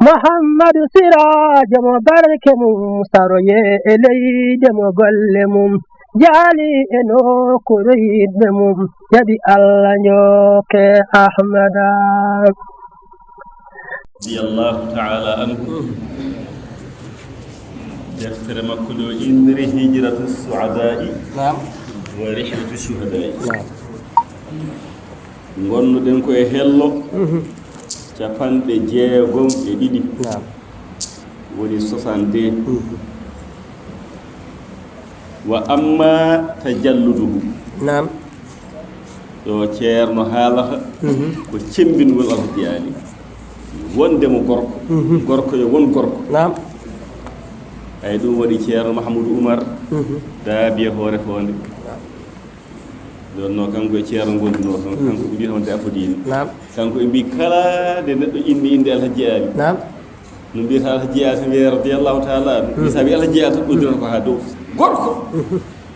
محمد سراج مبارك مستروي إلي دم قلمم جالي إنو كريد مم يدي الله نيوك أحمد رضي الله تعالى عنه دفتر مكلو إنر هجرة السعداء ورحلة الشهداء نغنو دنكو هلو capanɗe jeegom e ɗiɗi woni 62 wa amma tajalluduhu ɗo ceerno haalata ko cembingol alhaji wondemo gorko gorko yo won gorko ay ɗum waɗi ceerno mahamoudou oumar daabiye hoore fonde donno kanko e ceerno gonduno toon kanko ɓe mbi honde afodine kanko ɓe mbi kala nde neɗɗo inde alhaji ali no mbiyata alhaji ali tan wiye radiallahu taala anu sa wi alhaji ali tan ɓoddinata ko ha dow gorko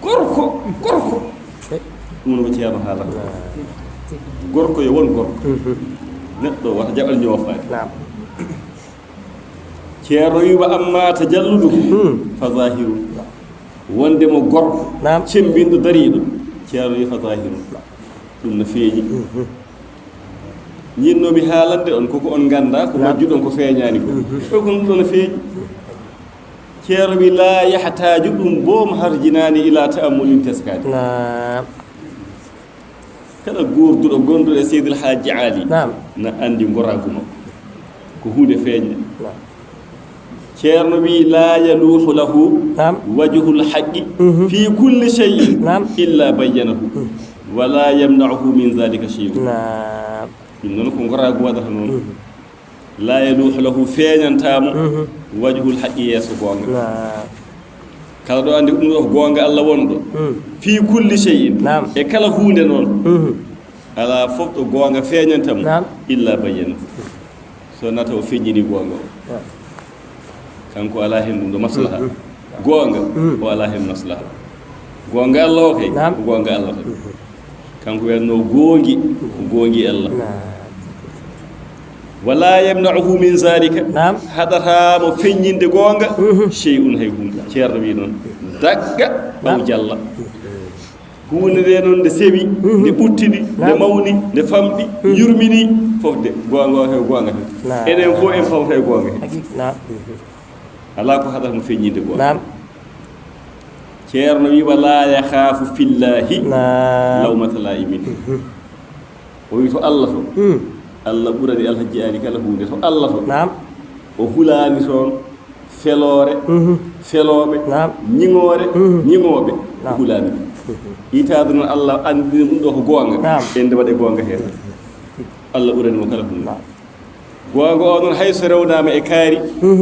gorko gorko ɗum ko ceerno haalata gorko yo won gorko neɗɗo wata jaɓal ñoofade ceerno wiwa amma tajalludu fa zahiru wondemo gorko cembinɗo dariɗo ceerno wi fa zahiru ɗum no feeñi ñinnomi haalande on koko on ganda ko majjuɗon ko feeñani ko kon ɗum no feeñi ceerno wi la yahtaju ɗum boom harjinani ila ta'ammulin teskade kala gorduɗo gonɗuɗo e seydil haji ali na andi goragu makko ko hunde feeñde ceerno wi la yaluhu lahu wajhul haqqi fi kulli shay'in illa bayyanahu wala yamna'uhu min dhalika shay'un ɗum noon ko goragu waɗata noon la yaluhu lahu feeñantamo wajhul haqqi yeeso gonga kala ɗo andi ɗum ɗo ko gonga Allah wonɗo fi kulli shay'in e kala hunde noon ala fof ɗo gonga feeñantamo illa bayyanahu so nata o feññini gonga o kanko ala hen ɗum ɗo maslaha gonga o ala hen maslaha gonga Allah o kay ko gonga Allah tan kanko wiyatno gongi ko gongi Allah wala yamna'uhu min zalika haɗatamo feññinde gonga shay'un hay hunde ceerno wi noon dagga ɓaw jalla hunde nde noon nde sewi nde ɓuttini nde mawni nde famɗi yurmini fof de gonga o hay gonga tan enen fof en fawta e gonga he ala ko haɗata mo feññinde gonga ceerno wi wala yakhafu fillahi lawmata la'imin o wi to Allah to Allah ɓurani alhaji ali kala hunde to Allah to o hulani toon felore feloɓe ñiŋore ñiŋoɓe o hulani itade noon Allah andini ɗum ɗo ko gonga ende waɗe gonga hen Allah ɓurani mo kala hunde gonga o noon hayso rewnama e kaari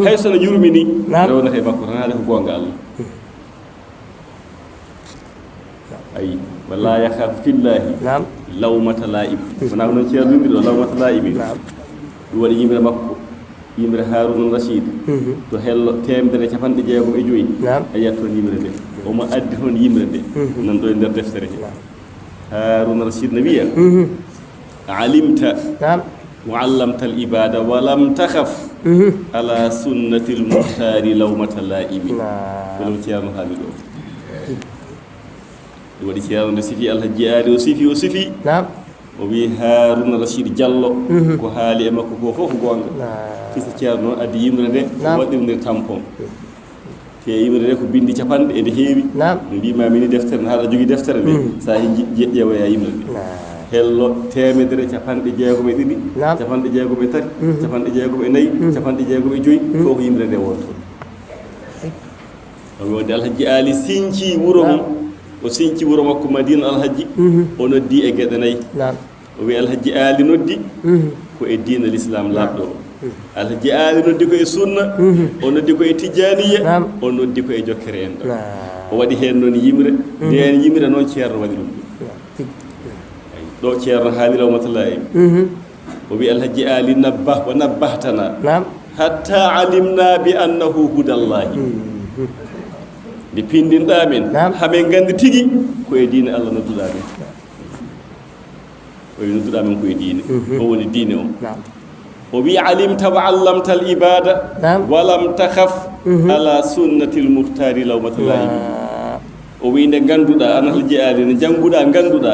hayso no yurmini rewnata e makko tan haade ko gonga Allah ayi wala yakhafu fillahi lawmata la'ib wona noon ceerno wimbi ɗo lawmata la'ibi ɗum waɗi yimre makko yimre Haruna Rashid to hello 165 a yiyat toon yimre nde omo addi toon yimre nde nan ɗo e nder deftere he Haruna Rashid ne wiya alimta wa allamta al ibada wa lam takhaf ala sunnati al muhtari lawmata la'ibi ɗum ceerno haali ɗo ɗum waɗi ceerno nde sifi alhaji ali o sifi o wi Haruna Rashid Diallo ko haali e makko ko fof ko gonga fisa ceerno noon addi yimre nde waɗirndir tampon te yimre nde ko bindi capanɗe ede heewi no mbimami ni deftere no haɗa jogui deftere nde sa ƴeewoya yimre nde hello 160 capanɗe jeegom e tati capanɗe jeegom e nayyi capanɗe jeegom e joyyi fof ko yimre nde wonto o wonde alhaji ali sinci wuro mum o sinci wuro makko Madina alhaji o noddi e geɗe nayyi o wi alhaji ali noddi ko e diina l'islam labɗo o alhaji ali noddi ko e sunna o noddi ko e tijaniya o noddi ko e jokkere en ɗo o waɗi hen noon yimre nden yimre noon ceerno waɗi ɗum ɗo ceerno haali lawmatullahi o wi alhaji ali nabbah wa nabbahtana hatta alimna bi annahu hudallahi nde pindinɗa men hamen gandi tigi ko e diine Allah nodduɗa men o wi nodduɗa men ko e diine o woni diine o وبي علمت وعلمت العبادة ولم تخف على سنة المختار لومة لائم وبي نغاندودا أنا الجيالي نجانغودا غاندودا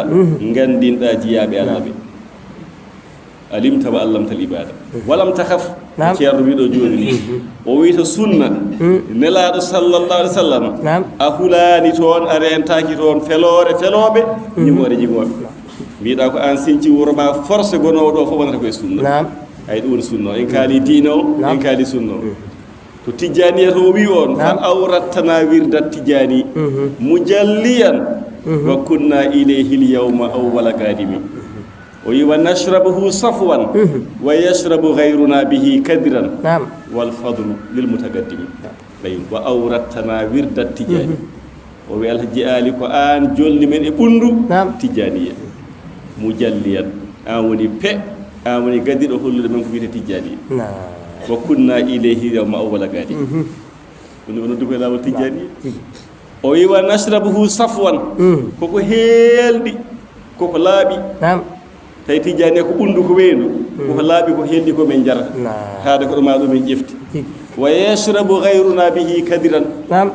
غانديندا جيابي الله بي علمت وعلمت العبادة ولم تخف ceerno wiɗo joni o wiita sunna nelaɗo sallallahu alaihi wasallam a hulani toon a rentaki toon feloɓe ñimoɗe jimoɓe mbiɗa ko an sinci wuro ma force gonowo ɗo fof wonata koye sunna ay ɗum woni sunna o en kaali diine o en kaali sunna o to tijjaniya to wi on fa awrattana wirdat tijjani mujalliyan wa kunna ilayhi l yawma awwala gadimi ونشربه صفوا ويشرب غيرنا به كدرا والفضل للمتقدم وأوردتنا ورد التجاني وبي الجآلي كآن جل من إبندو تجانية مجليا آوني بي آوني قدر أهل من كبير تجاني وكنا إليه يوم أول قادم ونقول له تجاني ونشربه صفوا كوكو هيلدي كوكو لابي tay tijani ko bundu ko weendu ko laabi ko heldi ko men jarata haade ko ma do men jefti wa yashrabu ghayruna bihi kadiran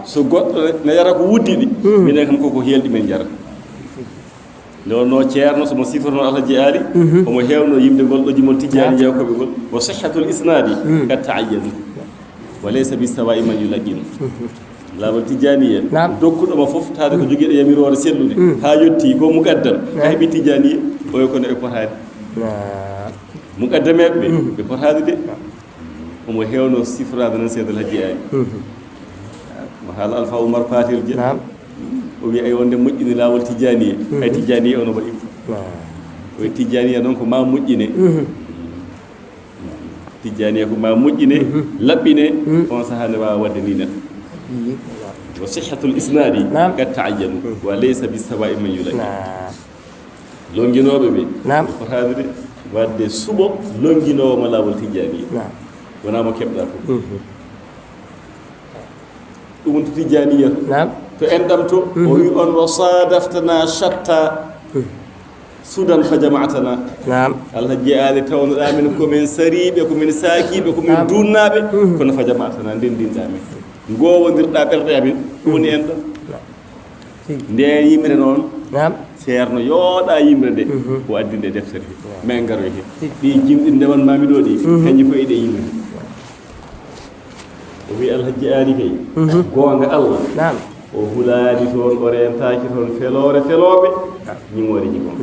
so goddo ne yara ko wuddidi minen kam ko heldi men jarata no ceerno so mo siforno Allah jiali o mo hewno yimde gol do jimol tijani jew ko be gol wa sihhatul isnadi ka ta'ayyad wa laysa bi sawa'i man yulaqin laawol tijaniya dokkuɗo ma fof taade ko jogiiɗo yamirore sellude ha yetti ko muqaddam heɓi tijaniya oyo kono e potade muqaddameɓe ɓe potade de omo hewno sifrade nan seedal hajji ani mo haala alpha oumar patel je o wi ay wonde moƴƴini laawol tijaniya ay tijaniya ono waɗi o wi tijaniya noon ko ma moƴƴine tijaniya ko ma moƴƴine laɓɓine on saaha nde wawa wadde ni neɗɗo وصحة الإسناد قد تعين وليس بالسواء من يلاقي لونجينو بي فهذا wadde subo longinowo ma lawol tijjani wona mo keɓɗa fof ɗum wonto tijjaniya to enɗam to o wi on wa sadaftana shatta sudan fa jama'atana Allah jeyaali tawnoɗa min komin sariɓe komin saakiɓe komin dunnaɓe kono fa jama'atana ndendinɗamin gowodirɗa ɓerɗe amin ɗum woni en ɗon nde yimre noon ceerno yooɗa yimre nde o addi nde deftere min garoy hen ɗi jimɗi ndewanmami ɗo ɗi kañƴi fof eɗe yimre o wi alhaji aali kay goonga Allah o hulani toon o rentaki toon feloɓe ñimore jigom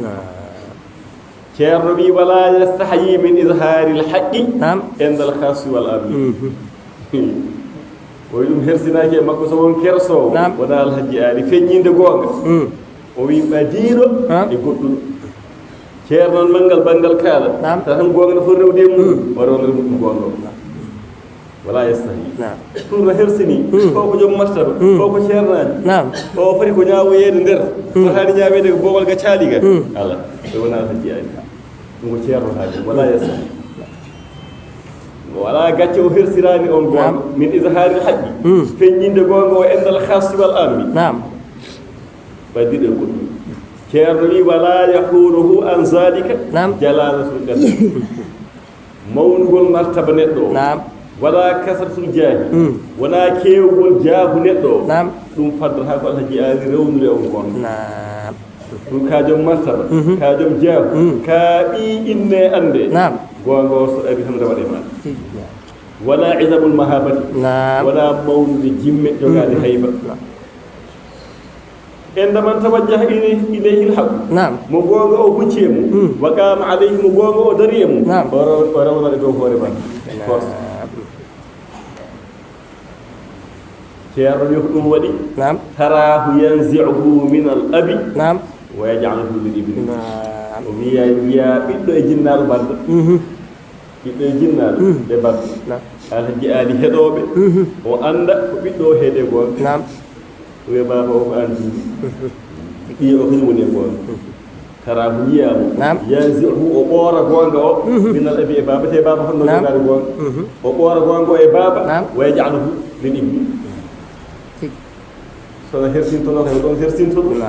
ceerno wi wala yastahyi min izhari l haqqi endal khasi wal ami o wi ɗum hersinaki e makko so won kersowo wona alhaji aali feññinde goonga o wi ɓadiiɗo e goɗɗuɗo ceernon manngal banngal kaala tan goonga no foti rewde e mum o rewna ɗum goonga o wala yastahi ɗum no hersini o ko joom martaba o ko ceernaji o foti ko ñaawoyeede nder fotaani ñaaweede ko boogol ga caali ga ala e wona alhaji aali ɗum ko ceerno haaji wala yastahi wala gacce o hersirani on goonga min izhari haqqi feññinde goonga o endal khasi wal ammi ɓaddiɗo e goɗɗum ceerno wi wala yahuruhu an zalika jalalatul qadr mawnugol martaba neɗɗo o wala kasratul jaahi wona keewgol jaabu neɗɗo o ɗum faddata ko alhaji aali rewnude on goonga ɗum ka joom martaba ka joom jaabu ka ɓi inne ande goonga o so ari tan rewaɗe ma wala isabul mahabati wala mawnude jimme jogaade hayba عندما توجه إليه الحق مبوغا أو بوتيمو وقام عليه مبوغا أو دريمو ورونا لدوه وربا شير يخدم ولي تراه ينزعه من الأب ويجعله للابن ويا بيدو إجنال برد بيدو إجنال لبرد الهجي آلي هدوبي وأندا بيدو هدي قول we baba o ko andi iyo o kini woni gon tara bu yiyamo yazihu o ɓoora gonga o min al abi e baba te baba honno jogade gonga o ɓoora gonga o e baba wa yaj'aluhu lil ibni sono hersintono ko ɗon hersinto ɗum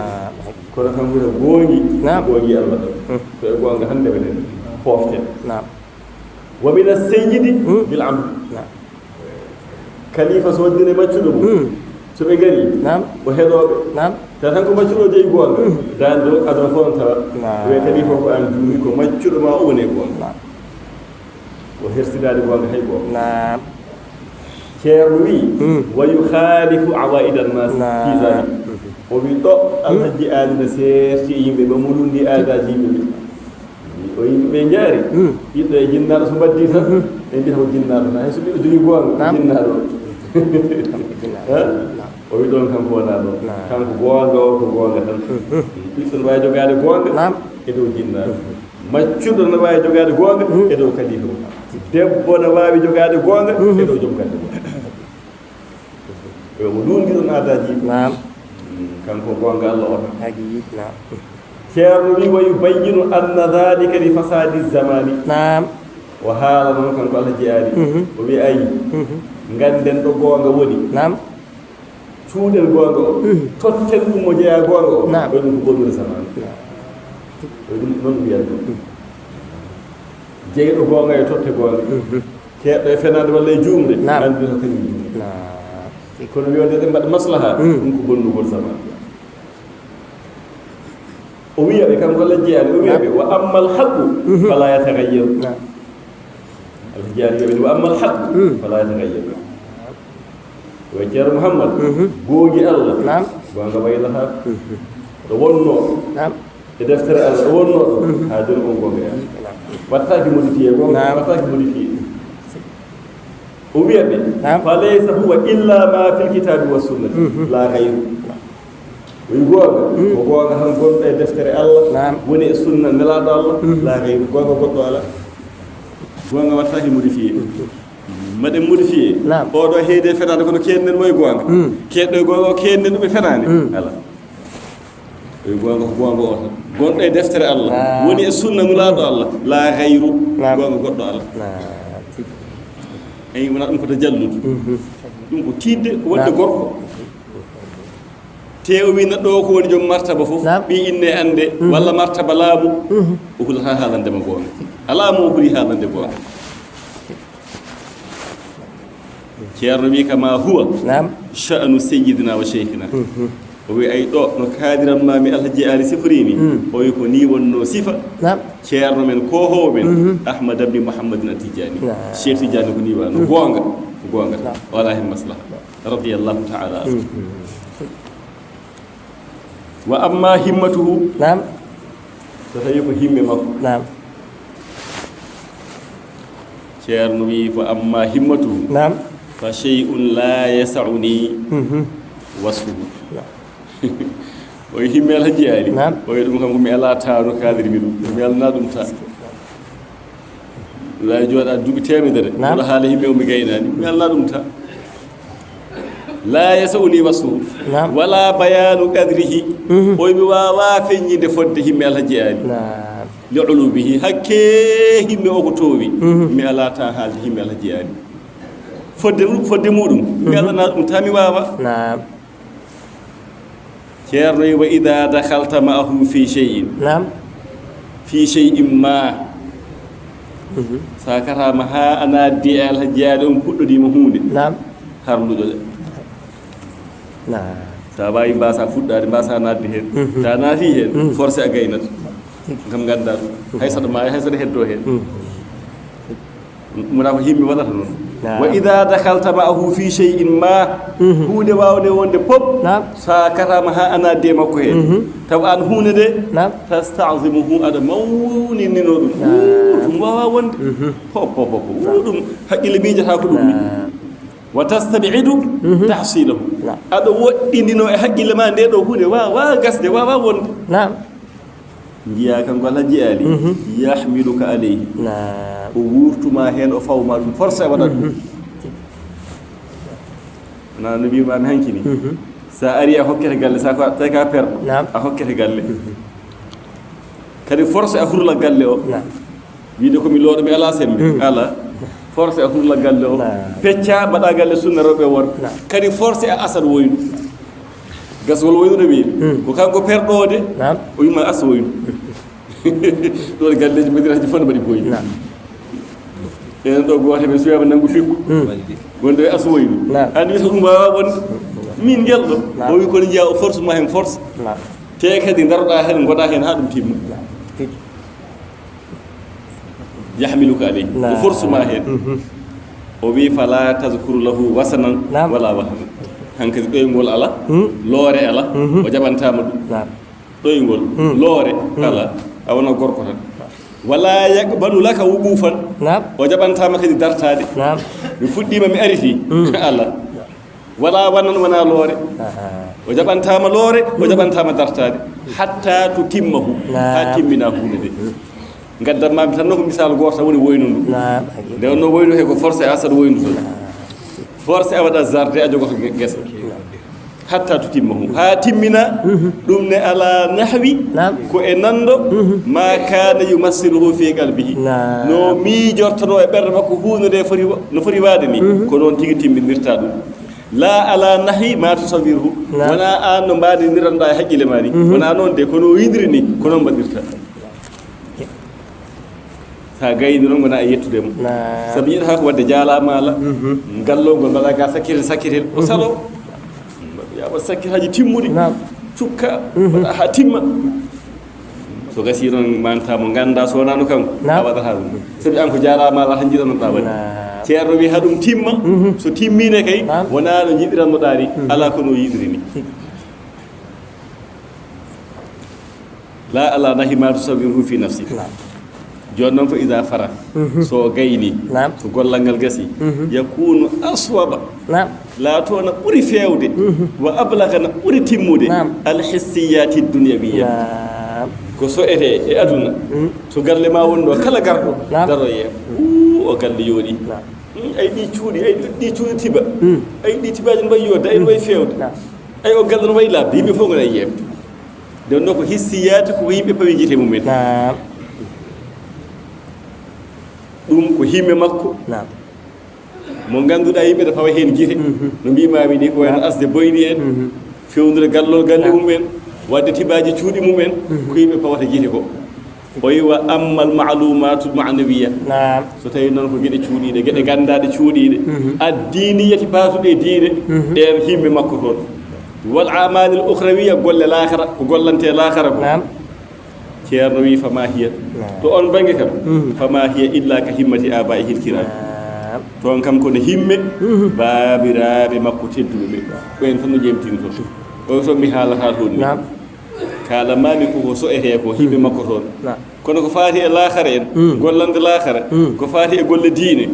kono kam wura gongi Allah ɗo ko e gonga hande ɓe nen poften ومن السيد بالعمد خليفة سودين ماتشلو سوبي غري وهدو تاتانكو ماتشلو جاي غونغا داندو ادو فونتا وي خليفة كو ان دومي كو ماتشلو ما اوني غونغا وهرسدادي غونغا هي غونغا كيروي ويخالف عوائد الناس في ذلك وبيتو الحج آل سيرتي يمبي بمولوندي آداجي يمبي ويمبي نجاري يدو جنار سمبدي سا اندي هو جنار نا هسو بيدو دوي غوان جنار وبيتو كان كونا دو كان غوانغا ko gonga tan bisun way jogade gonga e do jinnar maccudo na way jogade gonga e do kalifa debbo na wawi jogade gonga e do jom kande yo lundi don adaji kanko gonga Allah on hagiyitna ceerno wi wa yubayyinu anna dhalika li fasadi zamani wa hala non kanko Allah jiyaari o wi ayi nganden do gonga woni cuudel gonga o tottel dum mo jeya gonga o do dum ko bonul zamani do dum non wiyanto jeedo gonga e totte gonga keedo e fenade walla e juumde andi to kany juumde kono wiwonde de mbad maslaha dum ko bonnugol zaman o wiyaɓe kam ko lajjiyaani o wiyaɓe wa amma alhaqu fala yataghayyar aljiyaani wiyaɓe wa amma alhaqu fala yataghayyar wa ceerno Muhammad googi Allah gonga waylaha ɗo wonno e deftere Allah ɗo wonno ɗo haa joni on gonga yaa wattaaki modifié gonga wattaaki modifié وبيبي فليس هو إلا ما في الكتاب والسنة لا غيره ويقول هم قلت دفتر الله وني السنة ميلاد الله لا غيره قلت الله قلت واتاكي موديفيه مادي موديفيه اودو هيدي فنان كونو كينن موي غونغا كيدو غونغا كينن دو فناني الا غونغا قلت دفتر الله وني السنة ميلاد الله لا غيره قلت الله ay wona dum ko to jalludu dum ko tidde ko wonde gorko teewi na do ko woni jom martaba fof bi inne ande walla martaba laamu o hul ha halande ma gonga alaamu o huli halande gonga ceerno wi kama huwa sha'nu sayyidina wa shaykhina o wi ay do no kaadiran mami alhaji ali sifrini o wi ko ni wonno sifa ceerno men ko ho men ahmad ibn muhammad natijani cheikh tijani ko ni wano gonga wala hen maslaha radiyallahu ta'ala wa amma himmatuhu so tawi ko himme makko ceerno wi fa amma himmatuhu fa shay'un la yas'uni wasfuhu o himme alhaji ali o wi dum kam ko mi ala taano kadiri mi dum mi alna dum ta la jooda dubi temedere wala haala himme o mi gaynani mi alna dum ta la yasuni wasu wala bayanu qadrihi o mi wawa feññinde fodde himme alhaji ali li ulubihi hakke himme o ko towi mi ala ta haalde himme alhaji ali fodde mudum mi alna dum ta mi wawa ceerno wa idha dakhalta ma'ahu fi shay'in fi shay'in ma sakara ma ha ana di alhaji on puddodi mo hunde harludo de ta bayi mbasa fuddade mbasa nadde hen ta naati hen forcé a gaynata ngam ganda hay sada ma hay sada heddo hen muna ko himmi wadata non wa idha dakhalta ma'ahu fi shay'in ma hunde wawde wonde pop sakara ma ha ana de makko hen taw an hunde de tasta'zimuhu ada mawni nino dum wawa wonde pop dum hakkile miijata ko dum wa tastabi'idu tahsilahu ado woddindino e hakkile ma de do hunde wa gasde wa wonde jiya kan ko alhaji ali yahmiluka alayhi o wurtuma hen o fawma dum forcé wada dum na nabi ma mi hankini sa ari a hokkete galle sa ko tay ka per a hokkete galle kadi forcé a hurla galle o wiide ko mi loodo mi ala sembe ala forcé a hurla galle o pecca bada galle sunna robe wor kadi forcé a asal woydu gaswol woydu wi ko kanko perdode o yima as woydu do galleji mediraji fon badi boyi enen ɗo goote ɓe suwiyama nanngu figgu wonde e asowoydu hande wiyata ɗum wawa wonde min gelɗo o wi kono jiya o force ma hen force te kadi daroɗa hen goɗa hen ha ɗum timma yahmiluka aleyh o force ma hen o wi fala tadkuru lahu wasanan wala wahman hankadi ɗoygol ala loore ala o jaɓantama ɗum ɗoygol loore ala a wona gorko tan wala yaqbalu laka wuqufan o jaɓantama kadi dartade mi fuɗɗima mi ariti ala wala wanan wona loore o jaɓantama loore o jaɓantama dartade hatta to timmahu ha timmina hunde de gaddanmami tan no ko misal goto tan woni woynu ndu nde wonno woynu he ko forcé a saɗa woynu toon forcé a waɗa jardin a jogoto guesa hatta to timmahu ha timmina ɗum ne ala nahwi ko e nando ma kana yumassiluhu fi qalbihi no miijortono e ɓerde makko hunde nde no foti wade ni ko noon tigui timminirta ɗum la ala nahwi ma tusawiruhu wona an no mbadiniranɗa e haqqille ma ni wona noon de kono widiri ni ko noon mbaɗirta sa gayni noon gona e yettudemo saabu yiɗata ko wadde jaalamala gallogol mbaɗa ga sakkitel o salo yaɓa sakkitaji timmuɗi cukka waɗa ha timma so gasi noon mantamo ganda so wonano kanko a waɗata ɗum saabu an ko jaalamala tan jiɗanoɗa waɗi ceerno wi ha ɗum timma so timmine kay wona no jiɗirannoɗa ni ala kono yiɗiri ni la ala nahi ma tusawiruhu fi nafsi joni noon fo ida fara so gayni so gollal ngal gasi yakunu aswaba laato na ɓuuri fewde wa ablaga na ɓuuri timmude alhissiyati dunyawiya ko so ete e aduna so galle ma woni ɗo kala garɗo daro ye o galle yooɗi ay ɗi cuuɗi ay ɗi cuuɗi tiba ay ɗi tibaji no wayi yodde ay no wayi fewde ay o galle no wayi labde yimɓe fof gona yebde nde wonno ko hissiyati ko yimɓe pawi jite mumen ɗum ko himme makko mo ngannduɗaa yimɓe to pawa heen gite no mbimami ni ko wayno asde boyɗi en fewnude gallol galle mumen wadde tibaaji cuuɗi mumen ko yimɓe pawata gite ko o yiwa ammal maalumatu manawiya so tawi noon ko geɗe cuuɗiɗe geɗe ganndaɗe cuuɗiɗe addiniyati paatuɗe e diine ɗen himme makko toon wal amalil ukhrawiya golle lahara ko gollante lahara ko ceerno wi fama hiya to on bange kam fama hiya illa ka himmati abaihi lkiram toon kam kono himme baabiraɓe makko tedduɓe ɓe ɓen tan no jemtini toon o so mi haalata toon ni kalamami koko so ete ko himme makko toon kono ko faati e lahara en gollande lahara ko faati e golle diine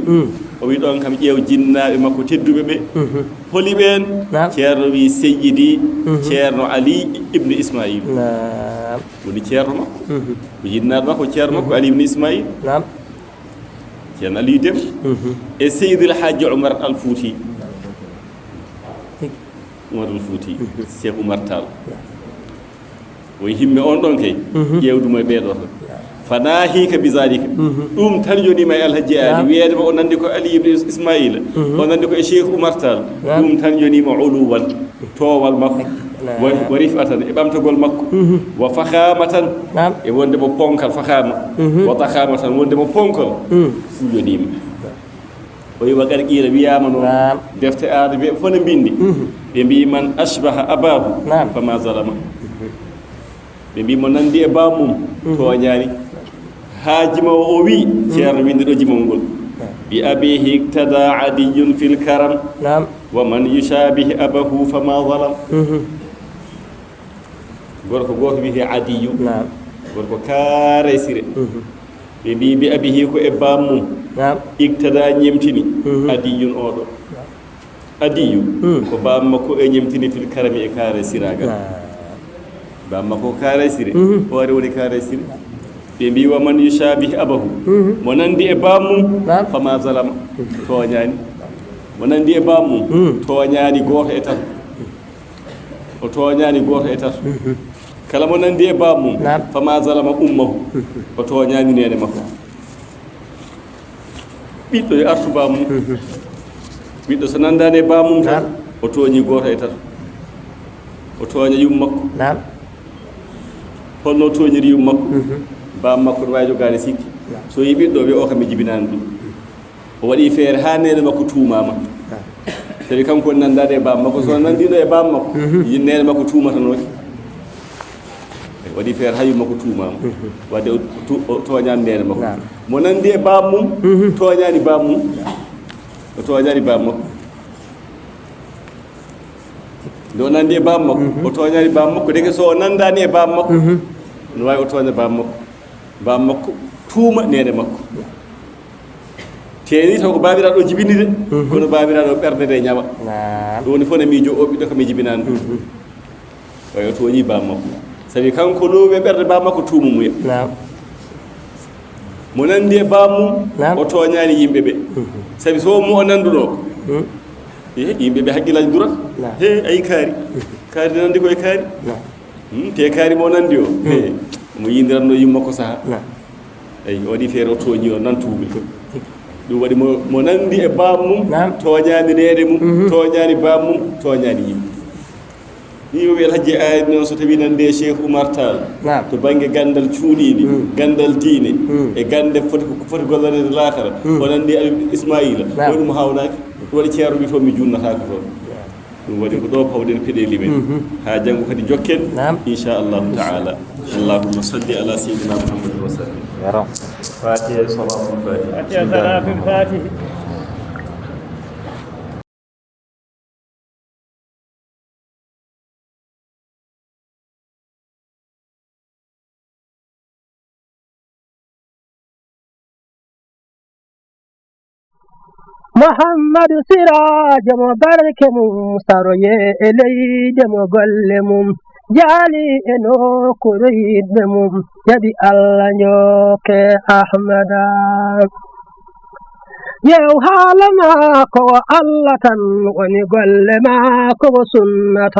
o wi ɗon kam ƴeew jinnaɓe makko tedduɓe ɓe holi ɓen ceerno wi seyyidi ceerno ali ibnu ismail woni ceerno makko ko jinnaɗo makko ceerno makko ali ibnu ismail ceerno ali dem e seydil hadji oumar al fouti oumar al fouti cheikh oumar tall woy himme on ɗon kay ƴeewdumo e ɓeeɗo tan fanahika bizalika ɗum tan jonima e alhaji ali wiyedema o nandi ko ali ibne ismaila o nandi ko e cheikh oumar tall ɗum tan jonima uluwan towal makko wa rifatan e ɓamtagol makko wa fahamatan e wondemo ponkal fahama wa tahamatan wondemo ponkal ɗum jonima o yiwa kadi qiila wiyama noon defte aada ɓe fof ne mbindi ɓe mbi man ashbaha abahu fama zalama ɓe mbimo nandi e bamum toñani ha jimawo o wi ceerno windi ɗo jimol ngol bi abihi iktada adiyun fil karam wa man yushabihi abahu fama zalam gorko goto wiyete adiyu gorko kaare sire ɓe mbi bi abihi ko e bammum iktada ñemtini adiyun oɗo adiyu ko bam makko e ñemtini fil karami e kaare siragal bamma ko kaare sire hoore woni kaare sire ɓe mbi wa man yushabihi abahu mo nandi e bammum fama zalama toñani mo nandi e bammum toñani goto e tato o toñani goto e tato kala mo nandi e bammum fama zalama ummahu o toñani nene makko ɓiɗɗo e artu bammum ɓiɗɗo so nandani e bammum tan o tooñi goto e tato o tooña yum makko holno toñiri yum makko bam makko no wawi jogade sikki so yi ɓiɗɗo wi o kam mi jibinani ɗum o waɗi feere ha nene makko tuumama sabi kanko nandade e bam makko so nandiɗo e bam makko nene makko tuumatanoke waɗi feere hayu makko tuumama wadde o toñani nene makko mo nandi e bam mum toñani bam mum o toñani bam makko nde o nandi e bam makko o toñani bam makko deke so o nandani e bam makko no wawi o toña bam makko tuuma nene makko teeni taw ko babiraɗo jibini de kono babiraɗo ɓerde de ñawa ɗum woni fof ne miijo o ɓiɗɗo kam jibinani ɗum way o toñi bam makko sabi kanko luuɓe ɓerde bam makko tuumumuya mo nandi e bam mum o toñani yimɓe ɓe sabi so mo o nanduɗo yimɓe ɓe haqqillaji durat ayi kaari nandi koye kaari te kaari mo nandi o mo yindiranno yimmakko saaha eyi o waɗi feere o tooñi o nantuɓe ɗum waɗi mo nandi e bam mum toñani nene mum toñani bam mum toñani yimɓe ni o wiyata hajji ayni noon so tawi nande e Cheikh Oumar Tall to banggue gandal cuuɗiɗi gandal diine e gande foti gollande lakara o nandi Ismaïla o ɗum hawnaki ɗum waɗi ceerno wi toon mi junnatako toon ɗum waɗi ko ɗo pawɗen peɗeli men ha janggo kadi jokken inchallahu taala allahumma salli ala sayyidina muhammadin wa sallim fatiha salatul fatiha محمد سراج مبارك مستروي إلي دم قلمم جالي إنو كريد مم يدي الله نيوك أحمد يو حالما كو الله ونقل ما كو سنة